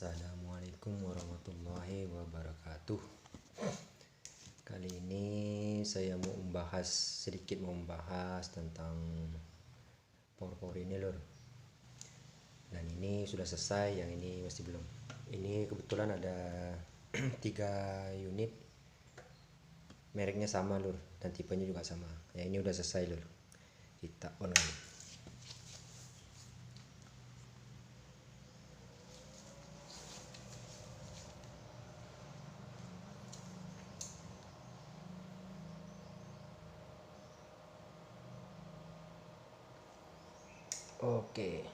Assalamualaikum warahmatullahi wabarakatuh. Kali ini saya mau sedikit membahas tentang power ini lur. Dan ini sudah selesai, yang ini masih belum. Ini kebetulan ada 3 unit, mereknya sama lur, dan tipenya juga sama. Yang ini udah selesai lur. Kita on lagi. Oke.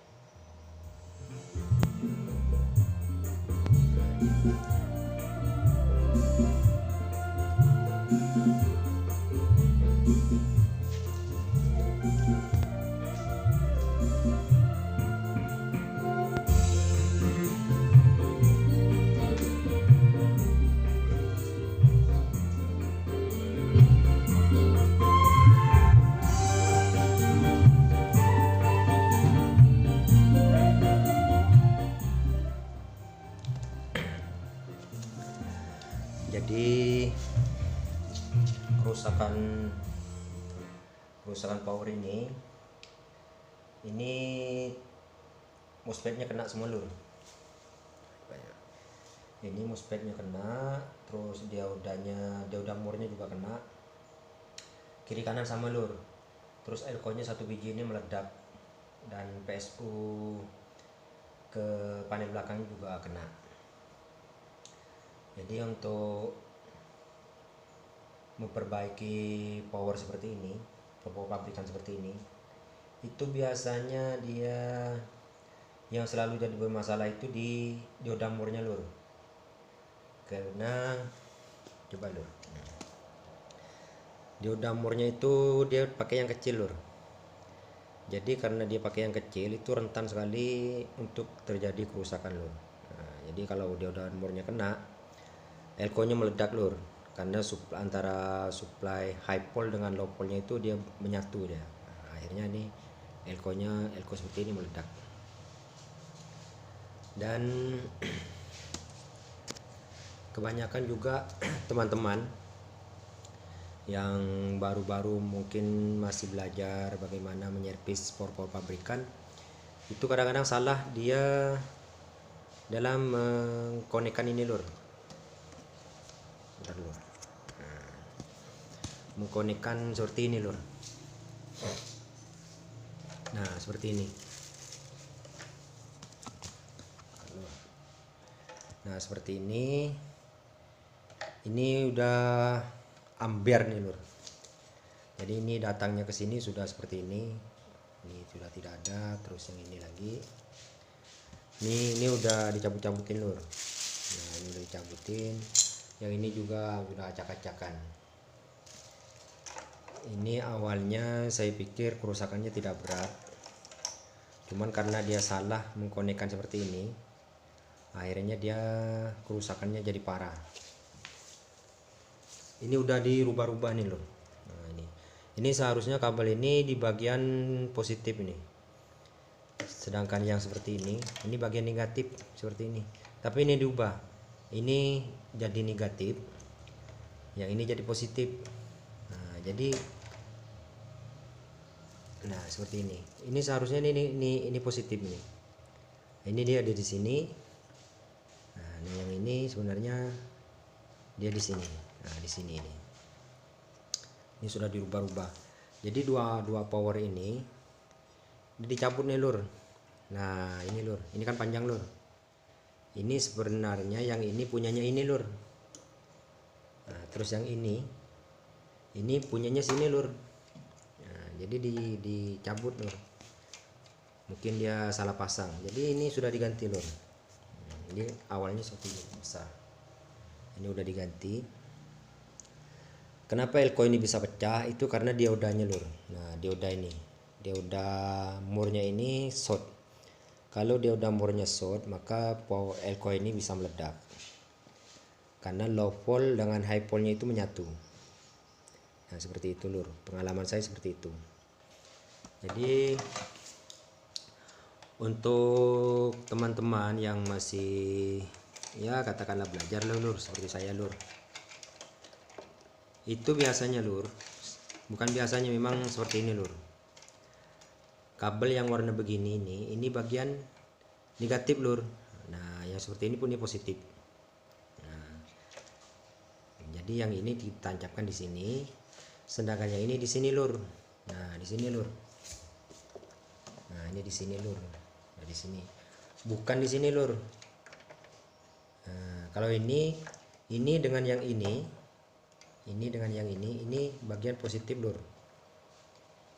Jadi kerusakan power ini MOSFET-nya kena semua lur. Ini MOSFET-nya kena, terus dioda murnya juga kena, kiri kanan sama lur. Terus elko-nya satu biji ini meledak, dan PSU ke panel belakang juga kena. Jadi untuk memperbaiki power seperti ini, power pabrikan seperti ini, itu biasanya dia yang selalu jadi bermasalah itu di dioda murnya lur. Karena coba lur, dioda murnya itu dia pakai yang kecil lur. Jadi karena dia pakai yang kecil, itu rentan sekali untuk terjadi kerusakan lur. Nah, jadi kalau dioda murnya kena, elko-nya meledak lur, karena antara supply high pole dengan low pole-nya itu dia menyatu dia. Nah, akhirnya nih elko seperti ini meledak. Dan kebanyakan juga teman-teman yang baru-baru mungkin masih belajar bagaimana menyervis power pabrikan, itu kadang-kadang salah dia dalam mengkonekkan ini lur. Bentar lur. Mengkonekkan seperti ini lur. Nah, seperti ini. Nah, seperti ini. Ini udah ampere nih lur. Jadi ini datangnya ke sini sudah seperti ini. Ini sudah tidak ada, terus yang ini lagi. Ini udah dicabut-cabutin lur. Nah, ini udah dicabutin. Yang ini juga udah acak-acakan. Ini awalnya saya pikir kerusakannya tidak berat, cuman karena dia salah mengkonekkan seperti ini, akhirnya dia kerusakannya jadi parah. Ini udah dirubah-rubah nih loh. Nah, ini seharusnya kabel ini di bagian positif ini, sedangkan yang seperti ini bagian negatif seperti ini, tapi ini diubah, ini jadi negatif, yang ini jadi positif. Nah, seperti ini. Ini seharusnya ini positif nih. Ini dia ada di sini. Nah, yang ini sebenarnya dia di sini. Nah, di sini ini. Ini sudah dirubah-rubah. Jadi dua power ini dicabut nih lur. Nah, ini lur. Ini kan panjang lur. Ini sebenarnya yang ini punyanya ini lur. Nah, terus yang ini punyanya sini lur. Nah, jadi dicabut lur. Mungkin dia salah pasang. Jadi ini sudah diganti lur. Nah, ini awalnya seperti ini besar. Ini udah diganti. Kenapa elko ini bisa pecah? Itu karena diodanya lur. Nah, dioda murnya ini short. Kalau dioda murnya short, maka elko ini bisa meledak. Karena low pole dengan high pole-nya itu menyatu. Nah, seperti itu lur. Pengalaman saya seperti itu. Jadi Untuk teman-teman yang masih ya katakanlah belajar lur, seperti saya lur, itu biasanya lur, bukan biasanya, memang seperti ini lur, kabel yang warna begini ini bagian negatif lur. Nah yang seperti ini pun ini positif. Nah, jadi yang ini ditancapkan di sini, sedangkan yang ini di sini lur. Nah di sini lur, nah ini di sini lur, nah di sini, bukan di sini lur. Nah, kalau ini dengan yang ini dengan yang ini bagian positif lur,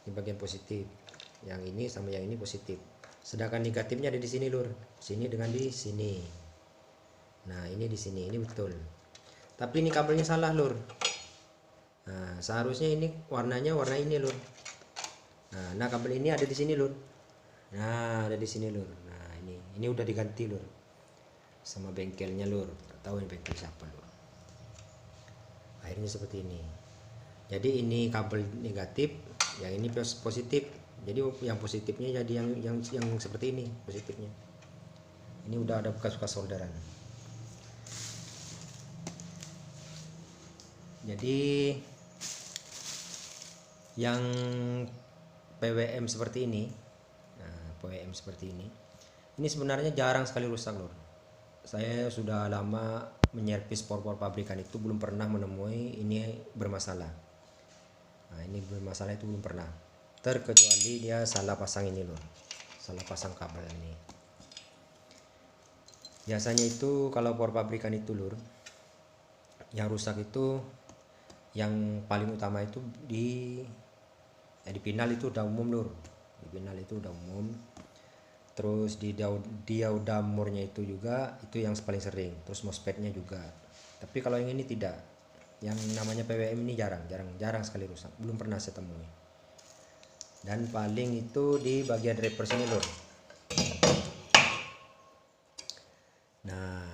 ini bagian positif, yang ini sama yang ini positif, sedangkan negatifnya ada di sini lur, sini dengan di sini. Nah ini di sini, ini betul, tapi ini kabelnya salah lur. Nah seharusnya ini warnanya warna ini lur. Nah kabel ini ada di sini lur. Nah ada di sini lur. Nah ini udah diganti lur sama bengkelnya lur, tahu ini bengkel siapa lur. Akhirnya seperti ini. Jadi ini kabel negatif, yang ini positif. Jadi yang positifnya jadi yang seperti ini positifnya. Ini udah ada bekas-bekas solderan. Jadi yang PWM seperti ini, nah PWM seperti ini sebenarnya jarang sekali rusak lur. Saya sudah lama menyervis por-por pabrikan itu belum pernah menemui ini bermasalah. Nah ini bermasalah itu belum pernah, terkecuali dia salah pasang ini lur, salah pasang kabel ini. Biasanya itu kalau por pabrikan itu lur, yang rusak itu yang paling utama itu di pinal itu udah umum lur, di pinal itu udah umum. Terus di diaudamurnya itu juga, itu yang paling sering. Terus MOSFET-nya juga. Tapi kalau yang ini tidak, yang namanya PWM ini jarang sekali rusak, belum pernah saya temui. Dan paling itu di bagian driver sini lur. Nah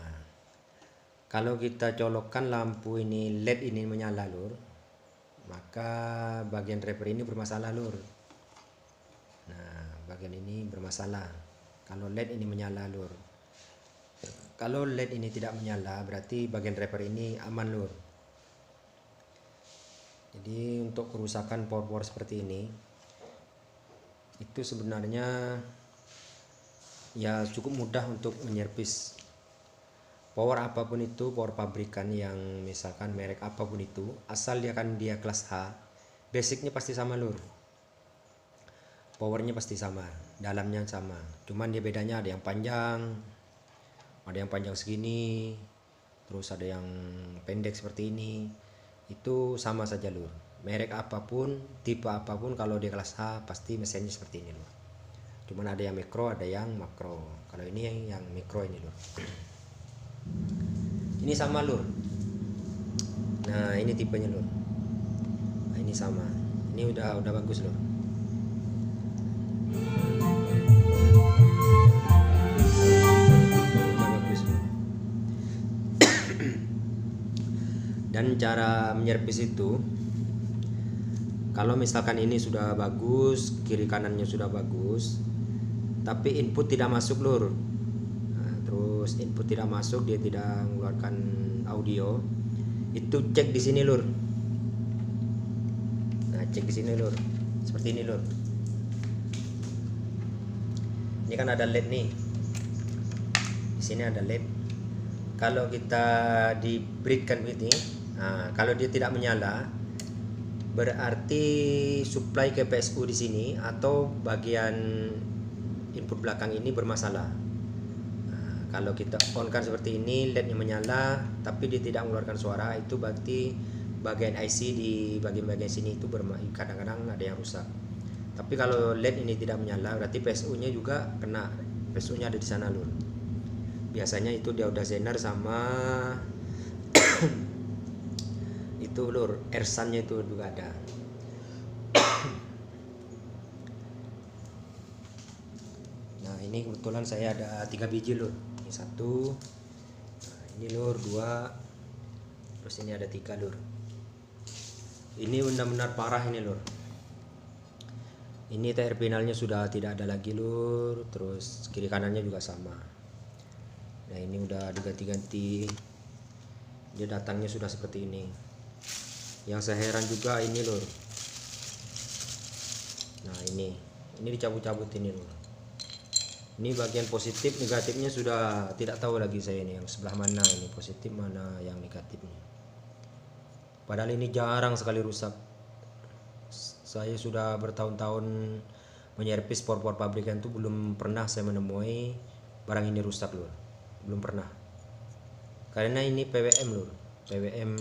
kalau kita colokkan lampu ini LED ini menyala lur, maka bagian driver ini bermasalah lur. Nah bagian ini bermasalah kalau LED ini menyala lur. Kalau LED ini tidak menyala berarti bagian driver ini aman lur. Jadi untuk kerusakan por-por seperti ini itu sebenarnya ya cukup mudah untuk menyervis power apapun itu, power pabrikan yang misalkan merek apapun itu, asal dia kelas H, basicnya pasti sama lur. Powernya pasti sama, dalamnya sama, cuman dia bedanya ada yang panjang segini, terus ada yang pendek seperti ini. Itu sama saja lur, merek apapun, tipe apapun, kalau dia kelas H pasti mesinnya seperti ini lur. Cuman ada yang mikro, ada yang makro. Kalau ini yang mikro ini lur. Ini sama lur. Nah ini tipenya lur. Nah ini sama, ini udah bagus lur. Dan cara menyervis itu, kalau misalkan ini sudah bagus, kiri kanannya sudah bagus, tapi input tidak masuk lur. Nah, terus input tidak masuk, dia tidak mengeluarkan audio, itu cek di sini lur. Nah cek di sini lur, seperti ini lur. Ini kan ada LED nih, di sini ada LED. Kalau kita diberikan ini, nah, kalau dia tidak menyala, berarti supply ke PSU di sini atau bagian input belakang ini bermasalah. Nah, kalau kita on kan seperti ini, LED-nya menyala, tapi dia tidak mengeluarkan suara, itu berarti bagian IC di bagian-bagian sini itu kadang-kadang ada yang rusak. Tapi kalau LED ini tidak menyala, berarti PSU-nya juga kena. PSU-nya ada di sana lur. Biasanya itu dia udah zener sama itu lur, ersannya itu juga ada. Nah ini kebetulan saya ada 3 biji lur. Ini 1, nah, ini lur 2, terus ini ada 3 lur. Ini benar-benar parah ini lur. Ini TR finalnya sudah tidak ada lagi lur, terus kiri kanannya juga sama. Nah ini udah diganti-ganti, dia datangnya sudah seperti ini. Yang saya heran juga ini lur, nah ini dicabut-cabut ini lur. Ini bagian positif negatifnya sudah tidak tahu lagi saya ini yang sebelah mana ini positif mana yang negatifnya. Padahal ini jarang sekali rusak. Saya sudah bertahun-tahun menyervis por-por pabrikan itu belum pernah saya menemui barang ini rusak lur, belum pernah. Karena ini PWM lur, PWM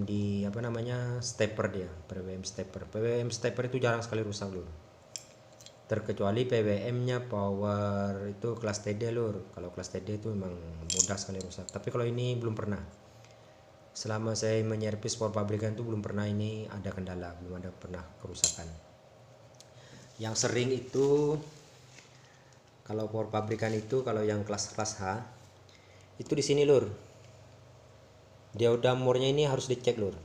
di apa namanya stepper dia, PWM stepper itu jarang sekali rusak lur. Terkecuali PWM-nya power itu kelas TD lur. Kalau kelas TD itu memang mudah sekali rusak. Tapi kalau ini belum pernah. Selama saya menyervis por pabrikan itu belum pernah ini ada kendala, belum ada pernah kerusakan. Yang sering itu kalau por pabrikan itu kalau yang kelas H itu di sini lur. Dioda murnya ini harus dicek lur.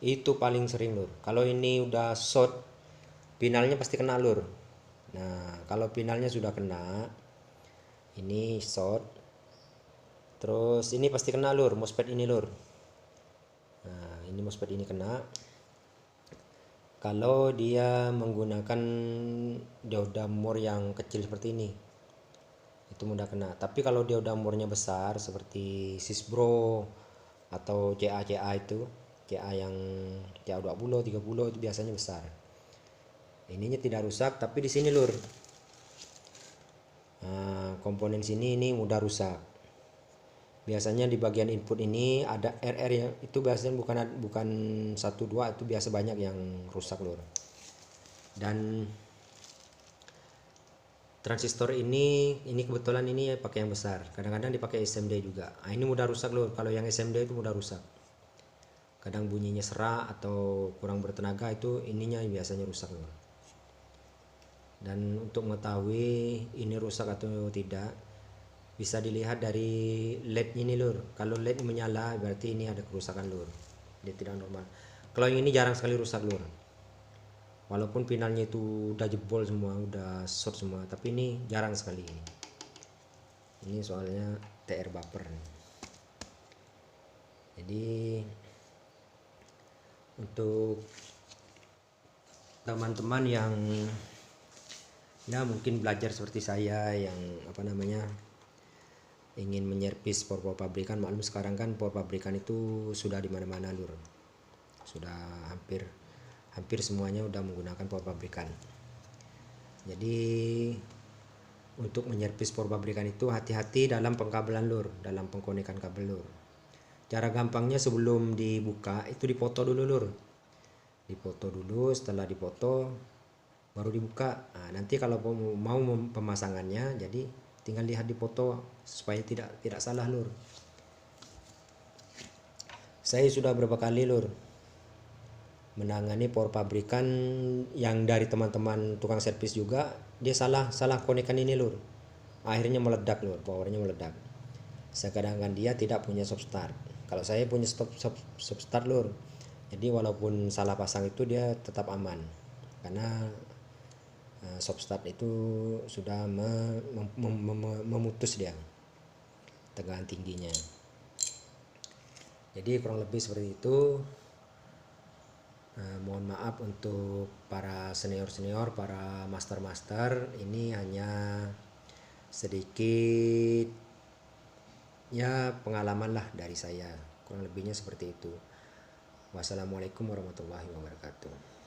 Itu paling sering lur. Kalau ini udah short, pinalnya pasti kena lur. Nah, kalau pinalnya sudah kena, ini short. Terus ini pasti kena lur, MOSFET ini lur. Nah, ini MOSFET ini kena. Kalau dia menggunakan dioda mur yang kecil seperti ini, itu mudah kena. Tapi kalau dioda murnya besar seperti Sisbro atau CA itu, CA yang CA 20, 30 itu biasanya besar. Ininya tidak rusak, tapi di sini lur. Nah, komponen sini ini mudah rusak. Biasanya di bagian input ini ada RR yang itu biasanya bukan 1 2 itu biasa banyak yang rusak lur. Dan transistor ini kebetulan ini pakai yang besar. Kadang-kadang dipakai SMD juga. Nah, ini mudah rusak lur. Kalau yang SMD itu mudah rusak. Kadang bunyinya serak atau kurang bertenaga itu ininya biasanya rusak lur. Dan untuk mengetahui ini rusak atau tidak bisa dilihat dari LED ini lur. Kalau LED menyala berarti ini ada kerusakan lur, dia tidak normal. Kalau yang ini jarang sekali rusak lur, walaupun pinalnya itu udah jebol semua, udah short semua, tapi ini jarang sekali. Ini soalnya TR buffer. Jadi untuk teman-teman yang ya mungkin belajar seperti saya yang apa namanya ingin menyervis por pabrikan, maklum sekarang kan por pabrikan itu sudah di mana-mana lur, sudah hampir semuanya udah menggunakan por pabrikan. Jadi untuk menyervis por pabrikan itu hati-hati dalam pengkabelan lur, dalam pengkonekan kabel lur. Cara gampangnya sebelum dibuka itu dipoto dulu lur, dipoto dulu. Setelah dipoto baru dibuka. Nah, nanti kalau mau pemasangannya jadi tinggal lihat di foto supaya tidak salah lur. Saya sudah berapa kali lur menangani por pabrikan yang dari teman-teman tukang servis juga, dia salah konekan ini lur, akhirnya meledak lur, powernya meledak. Kadang-kadang dia tidak punya stop start. Kalau saya punya stop start lur, jadi walaupun salah pasang itu dia tetap aman karena stop start itu sudah memutus dia tegangan tingginya. Jadi kurang lebih seperti itu. Mohon maaf untuk para senior, para master, ini hanya sedikit ya pengalaman lah dari saya, kurang lebihnya seperti itu. Wassalamualaikum warahmatullahi wabarakatuh.